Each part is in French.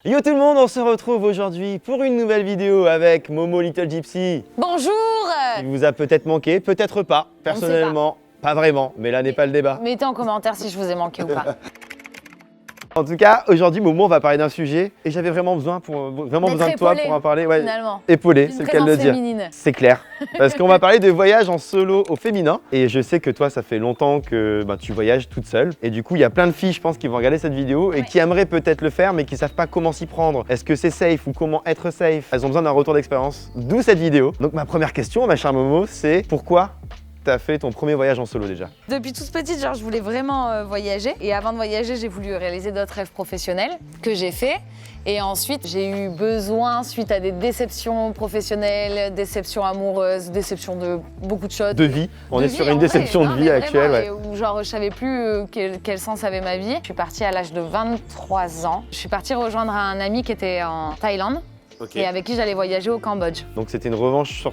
Yo tout le monde, on se retrouve aujourd'hui pour une nouvelle vidéo avec Momo Little Gypsy. Bonjour. Il vous a peut-être manqué, peut-être pas. Personnellement, pas vraiment, mais là n'est pas le débat. Mettez en commentaire si je vous ai manqué ou pas. En tout cas, aujourd'hui, Momo, on va parler d'un sujet et j'avais vraiment besoin de toi pour en parler. Ouais, finalement. épaulé, c'est le cas de le dire. Féminine. C'est clair. Parce qu'on va parler de voyage en solo au féminin. Et je sais que toi, ça fait longtemps que tu voyages toute seule. Et du coup, il y a plein de filles, je pense, qui vont regarder cette vidéo et qui aimeraient peut-être le faire, mais qui savent pas comment s'y prendre. Est-ce que c'est safe ou comment être safe? Elles ont besoin d'un retour d'expérience. D'où cette vidéo. Donc ma première question, ma chère Momo, c'est pourquoi t'as fait ton premier voyage en solo déjà? Depuis toute petite, je voulais vraiment voyager. Et avant de voyager, j'ai voulu réaliser d'autres rêves professionnels que j'ai fait. Et ensuite, j'ai eu besoin, suite à des déceptions professionnelles, déceptions amoureuses, déceptions de beaucoup de choses. De vie. On est sur une déception de vie actuelle. Ouais. Où je savais plus quel sens avait ma vie. Je suis partie à l'âge de 23 ans. Je suis partie rejoindre un ami qui était en Thaïlande et avec qui j'allais voyager au Cambodge. Donc c'était une revanche sur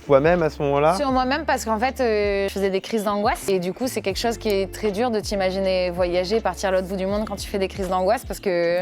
toi-même à ce moment-là? Sur moi-même parce qu'en fait, je faisais des crises d'angoisse et du coup, c'est quelque chose qui est très dur de t'imaginer voyager, partir à l'autre bout du monde quand tu fais des crises d'angoisse parce que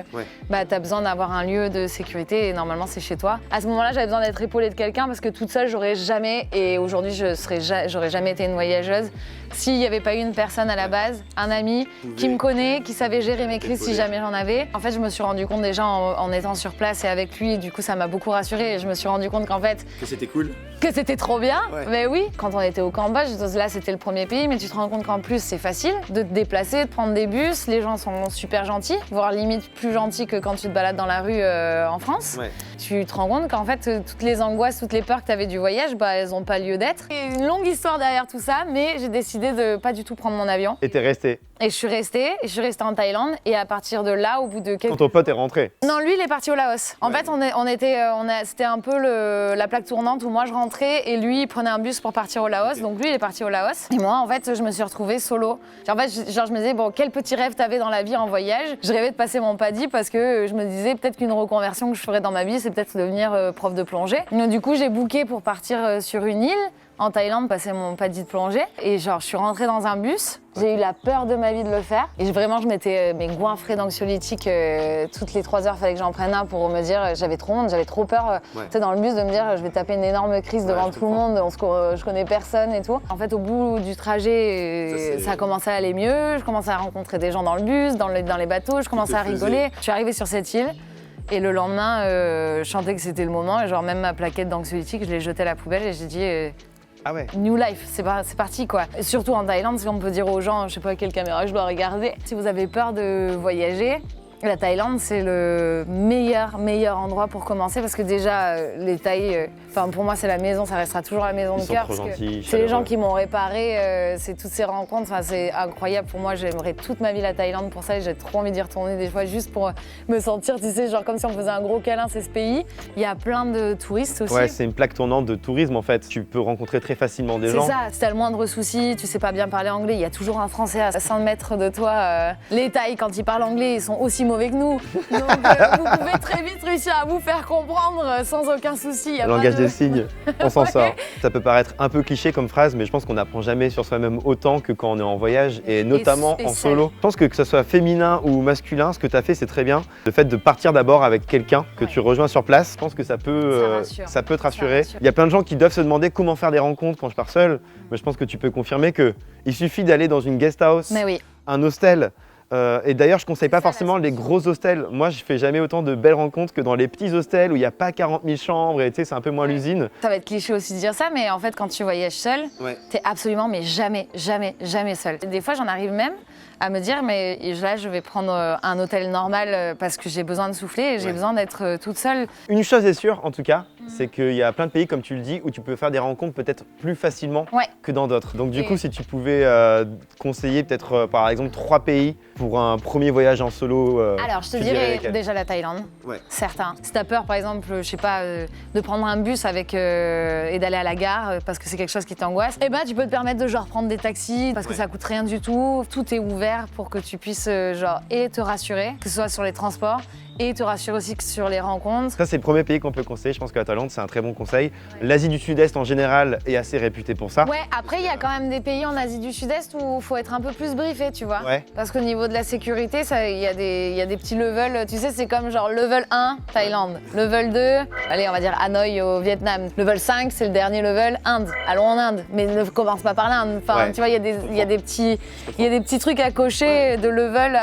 t'as besoin d'avoir un lieu de sécurité et normalement, c'est chez toi. À ce moment-là, j'avais besoin d'être épaulée de quelqu'un parce que toute seule, j'aurais jamais, et aujourd'hui, j'aurais jamais été une voyageuse s'il n'y avait pas eu une personne à la base, un ami qui me connaît, qui savait gérer mes crises si jamais j'en avais. En fait, je me suis rendu compte déjà en étant sur place et avec lui, et du coup, ça m'a beaucoup rassurée et je me suis rendu compte qu'en fait… Que c'était cool. Que c'était trop bien, mais oui. Quand on était au Cambodge, là c'était le premier pays, mais tu te rends compte qu'en plus c'est facile de te déplacer, de prendre des bus, les gens sont super gentils, voire limite plus gentils que quand tu te balades dans la rue en France. Ouais. Tu te rends compte qu'en fait toutes les angoisses, toutes les peurs que tu avais du voyage, elles n'ont pas lieu d'être. Il y a une longue histoire derrière tout ça, mais j'ai décidé de pas du tout prendre mon avion. Et t'es restée? Et je suis restée en Thaïlande et à partir de là, au bout de quelques… Quand ton pote est rentré? Non, lui il est parti au Laos. En fait, c'était un peu la plaque tournante où moi je rentrais et lui il prenait un bus pour partir au Laos. Donc lui il est parti au Laos. Et moi en fait, je me suis retrouvée solo. En fait, je me disais bon, quel petit rêve t'avais dans la vie en voyage? Je rêvais de passer mon PADI parce que je me disais peut-être qu'une reconversion que je ferais dans ma vie, c'est peut-être devenir prof de plongée. Donc, du coup, j'ai booké pour partir sur une île en Thaïlande, passer mon PADI de plongée. Et je suis rentrée dans un bus. J'ai eu la peur de ma vie de le faire. Et vraiment, je m'étais goinfrée d'anxiolytiques toutes les 3 heures. Il fallait que j'en prenne un pour me dire j'avais trop honte, j'avais trop peur dans le bus de me dire je vais taper une énorme crise devant tout le monde, je connais personne et tout. En fait, au bout du trajet, ça a commencé à aller mieux. Je commençais à rencontrer des gens dans le bus, dans les bateaux. Je commençais à rigoler. Je suis arrivée sur cette île. Et le lendemain, je sentais que c'était le moment. Et même ma plaquette d'anxiolytique, je l'ai jetée à la poubelle et j'ai dit… Ah ouais. New life, c'est parti quoi. Et surtout en Thaïlande, si on peut dire aux gens, je sais pas quelle caméra je dois regarder, si vous avez peur de voyager, la Thaïlande c'est le meilleur endroit pour commencer parce que déjà les Thaïs, pour moi c'est la maison, ça restera toujours la maison de cœur parce que c'est les gens qui m'ont réparé, c'est toutes ces rencontres, c'est incroyable pour moi, j'aimerais toute ma vie la Thaïlande pour ça et j'ai trop envie d'y retourner des fois juste pour me sentir, tu sais, genre comme si on faisait un gros câlin, c'est ce pays. Il y a plein de touristes aussi. Ouais, c'est une plaque tournante de tourisme en fait, tu peux rencontrer très facilement des gens. C'est ça, si t'as le moindre souci, tu sais pas bien parler anglais, il y a toujours un Français à 100 mètres de toi. Les Thaïs quand ils parlent anglais, ils sont aussi mauvais que nous. Donc vous pouvez très vite réussir à vous faire comprendre sans aucun souci. Le langage des signes, on s'en sort. Ça peut paraître un peu cliché comme phrase, mais je pense qu'on n'apprend jamais sur soi-même autant que quand on est en voyage et notamment en solo. Je pense que ce soit féminin ou masculin, ce que tu as fait c'est très bien. Le fait de partir d'abord avec quelqu'un que tu rejoins sur place, je pense que ça peut te rassurer. Il y a plein de gens qui doivent se demander comment faire des rencontres quand je pars seul, mais je pense que tu peux confirmer qu'il suffit d'aller dans une guest house, un hostel. Et d'ailleurs, je conseille pas forcément les gros hostels. Moi, je fais jamais autant de belles rencontres que dans les petits hostels où il n'y a pas 40 000 chambres et tu sais, c'est un peu moins l'usine. Ça va être cliché aussi de dire ça, mais en fait, quand tu voyages seul, t'es absolument, mais jamais seul. Des fois, j'en arrive même à me dire, mais là, je vais prendre un hôtel normal parce que j'ai besoin de souffler et j'ai besoin d'être toute seule. Une chose est sûre, en tout cas, c'est qu'il y a plein de pays, comme tu le dis, où tu peux faire des rencontres peut-être plus facilement que dans d'autres. Donc du coup, si tu pouvais conseiller peut-être, par exemple, 3 pays pour un premier voyage en solo, alors, je te dirais déjà la Thaïlande, certain. Si t'as peur, par exemple, je sais pas, de prendre un bus et d'aller à la gare parce que c'est quelque chose qui t'angoisse, eh ben, tu peux te permettre de prendre des taxis parce que ça coûte rien du tout. Tout est ouvert pour que tu puisses et te rassurer, que ce soit sur les transports Et te rassure aussi sur les rencontres. Ça, c'est le premier pays qu'on peut conseiller. Je pense que la Thaïlande, c'est un très bon conseil. L'Asie du Sud-Est, en général, est assez réputée pour ça. Ouais, après, il y a quand même des pays en Asie du Sud-Est où il faut être un peu plus briefé, tu vois. Ouais. Parce qu'au niveau de la sécurité, il y a des petits levels. Tu sais, c'est comme genre level 1, Thaïlande. Level 2, allez, on va dire Hanoï au Vietnam. Level 5, c'est le dernier level, Inde. Allons en Inde. Mais ne commence pas par l'Inde. Enfin, Ouais. tu vois, il y a des petits trucs à cocher de level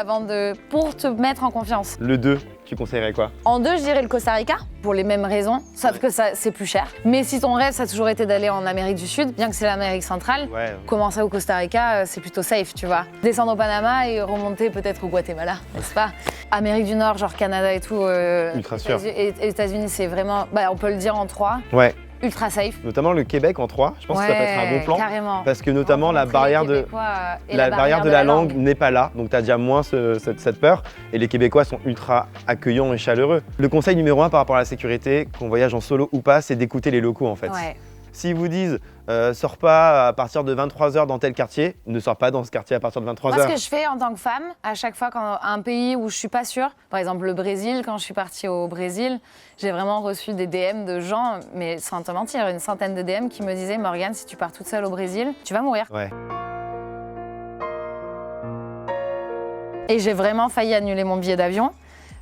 pour te mettre en confiance. Le 2, tu conseillerais quoi? En 2, je dirais le Costa Rica, pour les mêmes raisons, sauf que c'est plus cher. Mais si ton rêve, ça a toujours été d'aller en Amérique du Sud, bien que c'est l'Amérique centrale, Ouais. commencer au Costa Rica, c'est plutôt safe, tu vois. Descendre au Panama et remonter peut-être au Guatemala, n'est-ce pas? Amérique du Nord, genre Canada et tout, Ultra sûr. États-Unis, c'est vraiment, on peut le dire en 3, Ouais. ultra safe. Notamment le Québec en 3, je pense que ça peut être un bon plan. Carrément. Parce que notamment la barrière de la langue n'est pas là, donc tu as déjà moins cette peur. Et les Québécois sont ultra accueillants et chaleureux. Le conseil numéro 1 par rapport à la sécurité, qu'on voyage en solo ou pas, c'est d'écouter les locaux en fait. Ouais. S'ils vous disent sors pas à partir de 23h dans tel quartier, ne sors pas dans ce quartier à partir de 23h. Moi, ce que je fais en tant que femme, à chaque fois quand un pays où je suis pas sûre, par exemple le Brésil, quand je suis partie au Brésil, j'ai vraiment reçu des DM de gens, mais sans te mentir, une centaine de DM qui me disaient « Morgane, si tu pars toute seule au Brésil, tu vas mourir. Ouais. » Et j'ai vraiment failli annuler mon billet d'avion.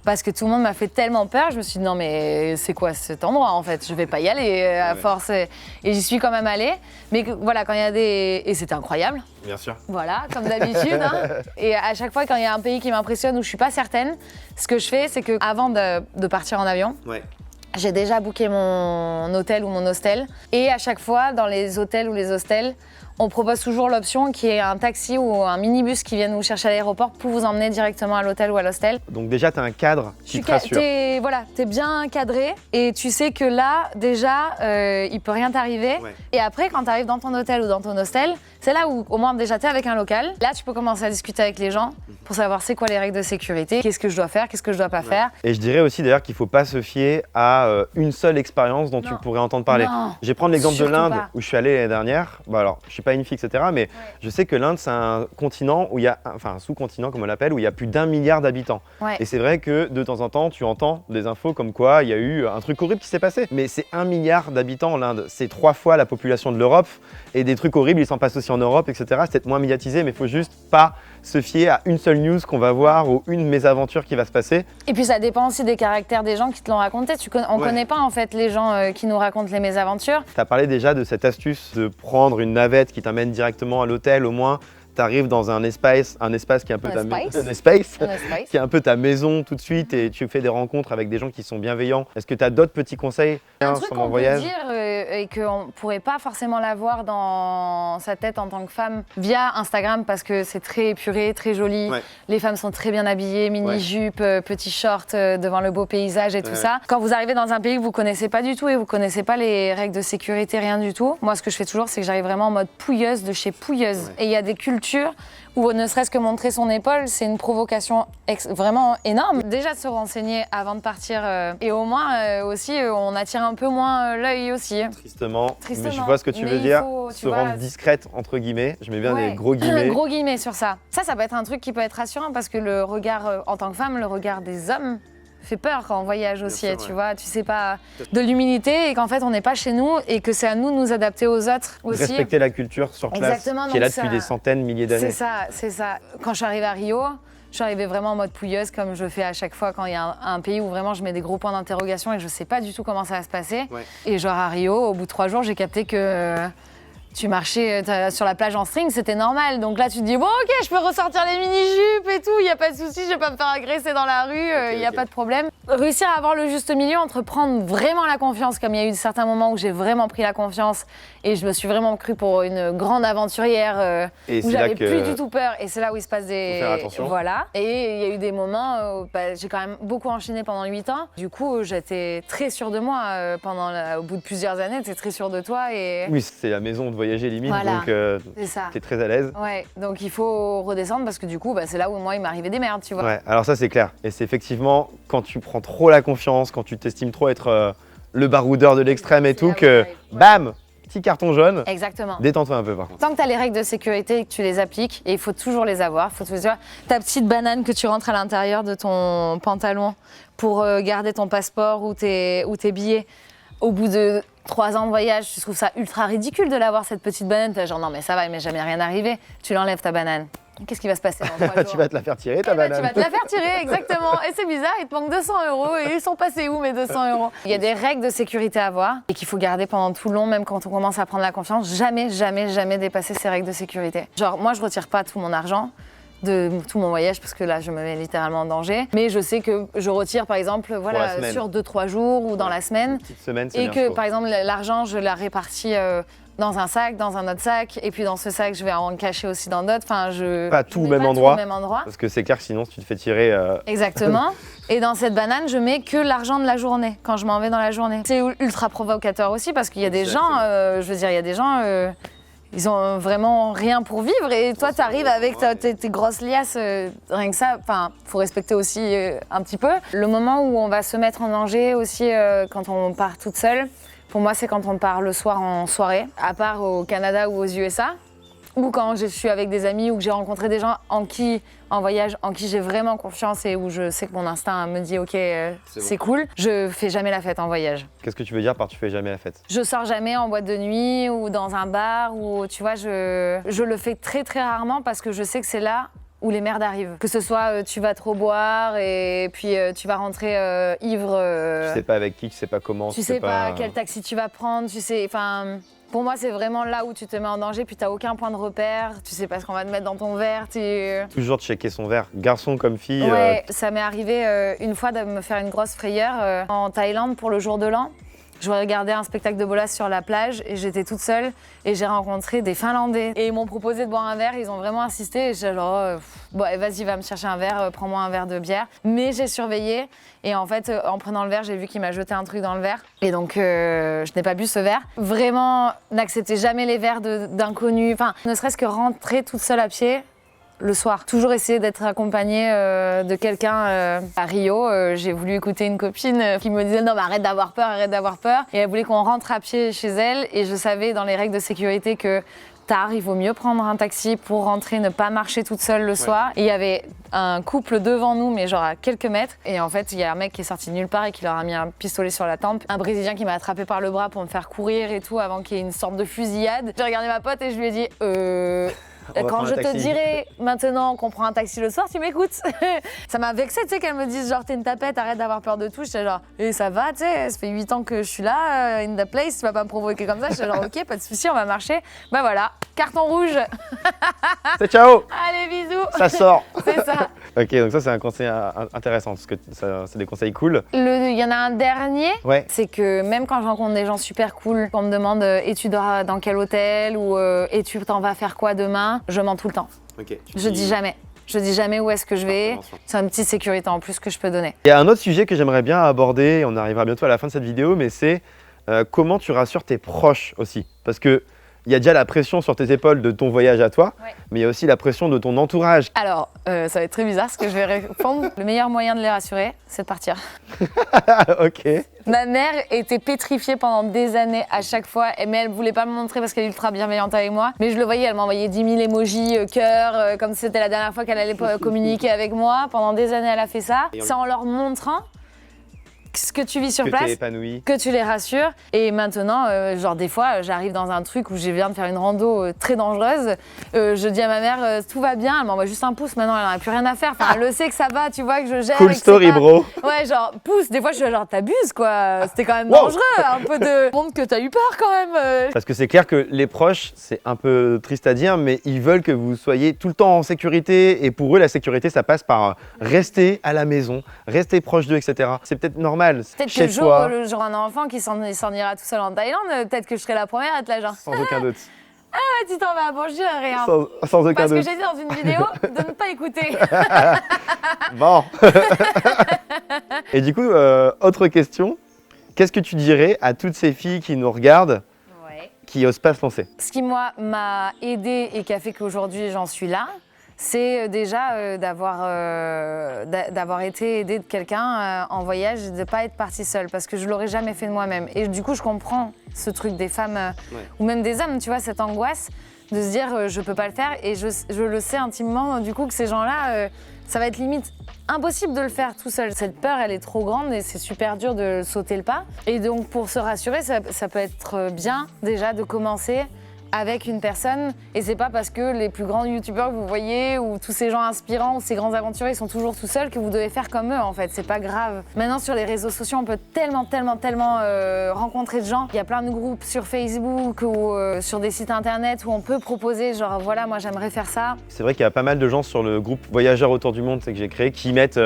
Parce que tout le monde m'a fait tellement peur, je me suis dit non mais c'est quoi cet endroit en fait? Je vais pas y aller à force. Et j'y suis quand même allée. Mais voilà, quand il y a des... Et c'était incroyable. Bien sûr. Voilà, comme d'habitude. Hein. Et à chaque fois quand il y a un pays qui m'impressionne où je suis pas certaine, ce que je fais c'est que avant de partir en avion, j'ai déjà booké mon hôtel ou mon hostel. Et à chaque fois, dans les hôtels ou les hostels, on propose toujours l'option qui est un taxi ou un minibus qui vienne vous chercher à l'aéroport pour vous emmener directement à l'hôtel ou à l'hostel. Donc déjà, tu as un cadre qui te rassure. T'es bien cadré et tu sais que là, déjà, il peut rien t'arriver. Ouais. Et après, quand tu arrives dans ton hôtel ou dans ton hostel, c'est là où au moins déjà tu es avec un local. Là, tu peux commencer à discuter avec les gens pour savoir c'est quoi les règles de sécurité, qu'est-ce que je dois faire, qu'est-ce que je dois pas faire. Et je dirais aussi d'ailleurs qu'il ne faut pas se fier à une seule expérience dont tu pourrais entendre parler. Non, Je vais prendre l'exemple de surtout l'Inde pas. où je suis allé l'année dernière. Bon, alors, je suis pas une fille, etc. Mais je sais que l'Inde, c'est un continent où il y a, enfin un sous-continent comme on l'appelle, où il y a plus d'1 milliard d'habitants. Ouais. Et c'est vrai que de temps en temps, tu entends des infos comme quoi il y a eu un truc horrible qui s'est passé. Mais c'est 1 milliard d'habitants en Inde. C'est 3 fois la population de l'Europe. Et des trucs horribles, ils s'en passent aussi en Europe, etc. C'est peut-être moins médiatisé, mais il faut juste pas se fier à une seule news qu'on va voir ou une mésaventure qui va se passer. Et puis ça dépend aussi des caractères des gens qui te l'ont raconté. On connaît pas en fait les gens qui nous racontent les mésaventures. Tu as parlé déjà de cette astuce de prendre une navette qui t'amène directement à l'hôtel, au moins tu arrives dans un espace qui est un peu qui est un peu ta maison tout de suite et tu fais des rencontres avec des gens qui sont bienveillants. Est-ce que tu as d'autres petits conseils Un truc sur qu'on mon peut voyage? dire et qu'on pourrait pas forcément l'avoir dans sa tête en tant que femme via Instagram parce que c'est très épuré, très joli. Ouais. Les femmes sont très bien habillées, mini-jupe, petits shorts devant le beau paysage et tout ça. Quand vous arrivez dans un pays que vous connaissez pas du tout et vous connaissez pas les règles de sécurité, rien du tout, moi ce que je fais toujours c'est que j'arrive vraiment en mode pouilleuse de chez pouilleuse. Et il y a des cultures où ne serait-ce que montrer son épaule, c'est une provocation vraiment énorme. Déjà de se renseigner avant de partir et au moins aussi on attire un peu moins l'œil aussi. Tristement, mais je Tristement. vois ce que tu Mais veux il dire, faut, tu se vois, rendre discrète entre guillemets, je mets bien Ouais. des gros guillemets. Gros guillemets sur ça. Ça peut être un truc qui peut être rassurant parce que le regard en tant que femme, le regard des hommes fait peur quand on voyage aussi, sûr, tu vois, tu sais pas, de l'humilité et qu'en fait on n'est pas chez nous et que c'est à nous de nous adapter aux autres aussi. Respecter la culture sur place, Exactement, qui est là donc depuis ça- des centaines, milliers d'années. C'est ça. Quand je suis arrivée à Rio, je suis arrivée vraiment en mode pouilleuse comme je fais à chaque fois quand il y a un pays où vraiment je mets des gros points d'interrogation et je sais pas du tout comment ça va se passer. Ouais. Et genre à Rio, au bout de 3 jours, j'ai capté que tu marchais sur la plage en string, c'était normal. Donc là, tu te dis, bon, ok, je peux ressortir les mini-jupes et tout, il n'y a pas de souci, je vais pas me faire agresser dans la rue, il n'y a pas de problème. Réussir à avoir le juste milieu entre prendre vraiment la confiance, comme il y a eu certains moments où j'ai vraiment pris la confiance et je me suis vraiment crue pour une grande aventurière Et où c'est là j'avais que- plus du tout peur. Et c'est là où il se passe des... Faut faire attention. Voilà. Et il y a eu des moments où j'ai quand même beaucoup enchaîné pendant 8 ans. Du coup, j'étais très sûre de moi au bout de plusieurs années, tu es très sûre de toi et... Oui, c'est la maison de voyager limite, Voilà. donc C'est ça. tu es très à l'aise. Ouais, donc il faut redescendre parce que du coup, c'est là où moi il m'arrivait des merdes, tu vois. Ouais, alors ça c'est clair. Et c'est effectivement quand tu prends trop la confiance, quand tu t'estimes trop être le baroudeur de l'extrême et tout, là où que t'arrives. Ouais. bam, petit carton jaune. Exactement. Détends-toi un peu par contre. Tant que tu as les règles de sécurité et que tu les appliques, et il faut toujours les avoir, faut toujours ta petite banane que tu rentres à l'intérieur de ton pantalon pour garder ton passeport ou tes billets. Au bout de 3 ans de voyage, tu trouves ça ultra ridicule de l'avoir cette petite banane. T'es genre non mais ça va, il m'est jamais rien arrivé. Tu l'enlèves ta banane. Qu'est-ce qui va se passer dans 3 jours? Tu vas te la faire tirer ta banane. Tu vas te la faire tirer, exactement. Et c'est bizarre, il te manque 200 € et ils sont passés où mes 200 €? Il y a des règles de sécurité à avoir et qu'il faut garder pendant tout le long, même quand on commence à prendre la confiance. Jamais, jamais, jamais dépasser ces règles de sécurité. Genre moi je retire pas tout mon argent de tout mon voyage parce que là je me mets littéralement en danger, mais je sais que je retire par exemple voilà sur 2-3 jours ou dans la semaine, semaine, et que par exemple l'argent je la répartis dans un sac, dans un autre sac, et puis dans ce sac je vais en cacher aussi dans d'autres. Enfin pas tout au même endroit, parce que c'est clair que sinon tu te fais tirer. Exactement. Et dans cette banane je mets que l'argent de la journée quand je m'en vais dans la journée. C'est ultra provocateur aussi parce qu'il y a des gens, je veux dire il y a des gens ils ont vraiment rien pour vivre et toi, tu arrives avec tes grosses liasses, rien que ça, enfin, faut respecter aussi un petit peu. Le moment où on va se mettre en danger aussi quand on part toute seule, pour moi, c'est quand on part le soir en soirée, à part au Canada ou aux USA, ou quand je suis avec des amis ou que j'ai rencontré des gens en voyage, en qui j'ai vraiment confiance et où je sais que mon instinct me dit ok, c'est cool. Je fais jamais la fête en voyage. Qu'est-ce que tu veux dire par tu fais jamais la fête? Je sors jamais en boîte de nuit ou dans un bar ou tu vois, je le fais très très rarement parce que je sais que c'est là où les merdes arrivent. Que ce soit tu vas trop boire et puis tu vas rentrer ivre. Tu sais pas avec qui, tu sais pas comment. Tu sais pas quel taxi tu vas prendre, tu sais, enfin. Pour moi, c'est vraiment là où tu te mets en danger, puis t'as aucun point de repère, tu sais pas ce qu'on va te mettre dans ton verre. Toujours checker son verre, garçon comme fille. Ouais, ça m'est arrivé une fois de me faire une grosse frayeur en Thaïlande pour le jour de l'an. Je regardais un spectacle de bolas sur la plage et j'étais toute seule et j'ai rencontré des Finlandais. Et ils m'ont proposé de boire un verre, ils ont vraiment insisté et j'étais genre bon, vas-y, va me chercher un verre, prends-moi un verre de bière. Mais j'ai surveillé et en fait, en prenant le verre, j'ai vu qu'il m'a jeté un truc dans le verre. Et donc, je n'ai pas bu ce verre. Vraiment, n'acceptez jamais les verres d'inconnus. Enfin, ne serait-ce que rentrer toute seule à pied. Le soir. Toujours essayer d'être accompagnée de quelqu'un. À Rio, j'ai voulu écouter une copine qui me disait non mais arrête d'avoir peur, arrête d'avoir peur. Et elle voulait qu'on rentre à pied chez elle et je savais dans les règles de sécurité que tard, il vaut mieux prendre un taxi pour rentrer, ne pas marcher toute seule le soir. Et il y avait un couple devant nous, mais genre à quelques mètres. Et en fait, il y a un mec qui est sorti de nulle part et qui leur a mis un pistolet sur la tempe. Un Brésilien qui m'a attrapé par le bras pour me faire courir et tout avant qu'il y ait une sorte de fusillade. J'ai regardé ma pote et je lui ai dit quand je te dirai maintenant qu'on prend un taxi le soir, tu m'écoutes. Ça m'a vexée, tu sais, qu'elle me dise genre t'es une tapette, arrête d'avoir peur de tout. J'étais genre ça va, tu sais, ça fait 8 ans que je suis là, in the place, tu vas pas me provoquer comme ça. J'étais genre ok, pas de souci, on va marcher. Bah voilà, carton rouge. C'est ciao. Allez, bisous. Ça sort. C'est ça. Ok, donc ça c'est un conseil intéressant parce que c'est des conseils cool. Il y en a un dernier, c'est que même quand je rencontre des gens super cool, on me demande et tu dors dans quel hôtel ou et tu t'en vas faire quoi demain, je mens tout le temps. Je dis jamais. Je dis jamais où est-ce que je vais. C'est une petite sécurité en plus que je peux donner. Il y a un autre sujet que j'aimerais bien aborder, on arrivera bientôt à la fin de cette vidéo, mais c'est comment tu rassures tes proches aussi. Parce que il y a déjà la pression sur tes épaules de ton voyage à toi, mais il y a aussi la pression de ton entourage. Alors, ça va être très bizarre ce que je vais répondre. Le meilleur moyen de les rassurer, c'est de partir. Ok. Ma mère était pétrifiée pendant des années à chaque fois, mais elle voulait pas me montrer parce qu'elle est ultra bienveillante avec moi. Mais je le voyais, elle m'envoyait 10 000 emojis, cœur, comme si c'était la dernière fois qu'elle allait communiquer avec moi. Pendant des années, elle a fait ça. C'est en leur montrant ce que tu vis sur place, que tu les rassures. Et maintenant, genre des fois, j'arrive dans un truc où je viens de faire une rando très dangereuse. Je dis à ma mère, tout va bien, elle m'envoie juste un pouce. Maintenant, elle n'en a plus rien à faire. Enfin, elle le sait que ça va, tu vois, que je gère. Cool story, bro. Ouais, genre, pouce. Des fois, je suis genre, t'abuses, quoi. C'était quand même dangereux. Un peu de montre que t'as eu peur, quand même. Parce que c'est clair que les proches, c'est un peu triste à dire, mais ils veulent que vous soyez tout le temps en sécurité. Et pour eux, la sécurité, ça passe par rester à la maison, rester proche d'eux, etc. C'est peut-être normal. Peut-être que le jour un enfant qui s'en ira tout seul en Thaïlande, peut-être que je serai la première à être là genre. Sans aucun doute. Ah, tu t'en vas, bon, je dis rien. Sans aucun doute. Parce que j'ai dit dans une vidéo de ne pas écouter. Bon. Et du coup, autre question. Qu'est-ce que tu dirais à toutes ces filles qui nous regardent, qui n'osent pas se lancer? Ce qui, moi, m'a aidée et qui a fait qu'aujourd'hui j'en suis là, c'est déjà d'avoir été aidée de quelqu'un en voyage et de ne pas être partie seule, parce que je ne l'aurais jamais fait de moi-même. Et du coup, je comprends ce truc des femmes, ou même des hommes, tu vois, cette angoisse de se dire je ne peux pas le faire. Et je le sais intimement, du coup, que ces gens-là, ça va être limite impossible de le faire tout seul. Cette peur, elle est trop grande et c'est super dur de sauter le pas. Et donc, pour se rassurer, ça peut être bien déjà de commencer avec une personne, et c'est pas parce que les plus grands youtubeurs que vous voyez ou tous ces gens inspirants ou ces grands aventuriers ils sont toujours tout seuls que vous devez faire comme eux en fait, c'est pas grave. Maintenant sur les réseaux sociaux on peut tellement rencontrer de gens, il y a plein de groupes sur Facebook ou sur des sites internet où on peut proposer genre voilà moi j'aimerais faire ça. C'est vrai qu'il y a pas mal de gens sur le groupe Voyageurs autour du monde que j'ai créé qui mettent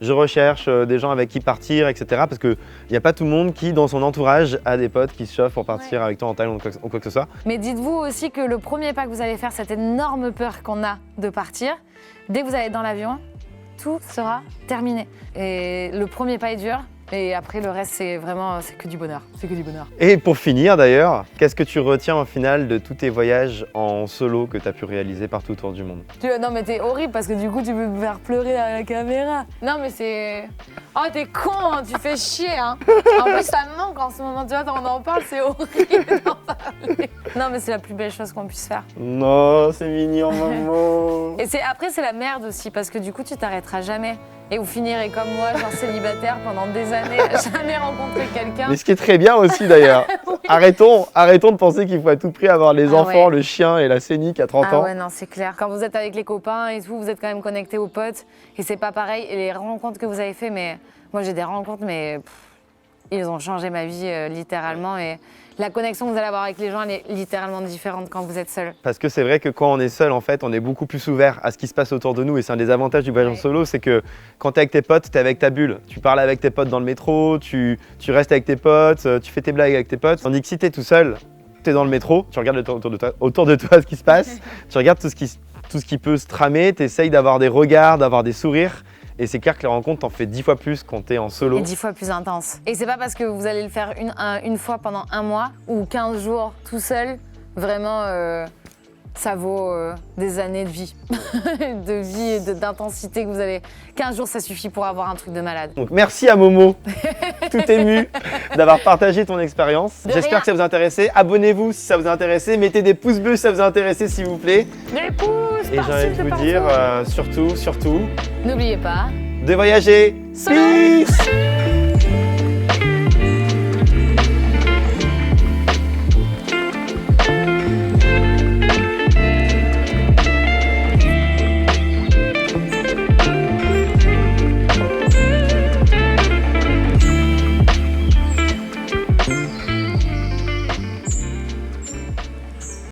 je recherche des gens avec qui partir, etc. Parce qu'il n'y a pas tout le monde qui dans son entourage a des potes qui se chauffent pour partir avec toi en Thaïlande ou quoi que ce soit. Mais dites-vous aussi que le premier pas que vous allez faire, cette énorme peur qu'on a de partir, dès que vous allez être dans l'avion, tout sera terminé. Et le premier pas est dur, et après le reste c'est que du bonheur. C'est que du bonheur. Et pour finir d'ailleurs, qu'est-ce que tu retiens au final de tous tes voyages en solo que tu as pu réaliser partout autour du monde? Non mais t'es horrible parce que du coup tu peux me faire pleurer à la caméra. Non mais c'est... Oh t'es con, hein, tu fais chier hein. En plus ça me manque en ce moment, tu vois, on en parle, c'est horrible d'en parler. Non mais c'est la plus belle chose qu'on puisse faire. Non, c'est mignon maman. Et après c'est la merde aussi parce que du coup tu t'arrêteras jamais. Et vous finirez comme moi, genre célibataire pendant des années, à jamais rencontrer quelqu'un. Mais ce qui est très bien aussi d'ailleurs. Oui. Arrêtons de penser qu'il faut à tout prix avoir les enfants, le chien et la scénique à 30 ans. Ah ouais, non, c'est clair. Quand vous êtes avec les copains et tout, vous êtes quand même connectés aux potes. Et c'est pas pareil. Et les rencontres que vous avez faites, mais moi j'ai des rencontres, mais ils ont changé ma vie littéralement. Et la connexion que vous allez avoir avec les gens, elle est littéralement différente quand vous êtes seul. Parce que c'est vrai que quand on est seul, en fait, on est beaucoup plus ouvert à ce qui se passe autour de nous. Et c'est un des avantages du voyage en solo, c'est que quand tu es avec tes potes, tu es avec ta bulle. Tu parles avec tes potes dans le métro, tu restes avec tes potes, tu fais tes blagues avec tes potes. Tandis que si tu es tout seul, tu es dans le métro, tu regardes autour de toi ce qui se passe, tu regardes tout ce qui peut se tramer, tu essayes d'avoir des regards, d'avoir des sourires. Et c'est clair que les rencontres, t'en fais 10 fois plus quand t'es en solo. Et 10 fois plus intense. Et c'est pas parce que vous allez le faire une fois pendant un mois ou 15 jours tout seul, vraiment, ça vaut des années de vie. De vie et d'intensité que vous avez. 15 jours, ça suffit pour avoir un truc de malade. Donc merci à Momo, tout ému, d'avoir partagé ton expérience. J'espère que ça vous a intéressé. Abonnez-vous si ça vous a intéressé. Mettez des pouces bleus si ça vous a intéressé, s'il vous plaît. Des pouces. Et j'ai envie de vous dire, surtout, n'oubliez pas de voyager. Peace.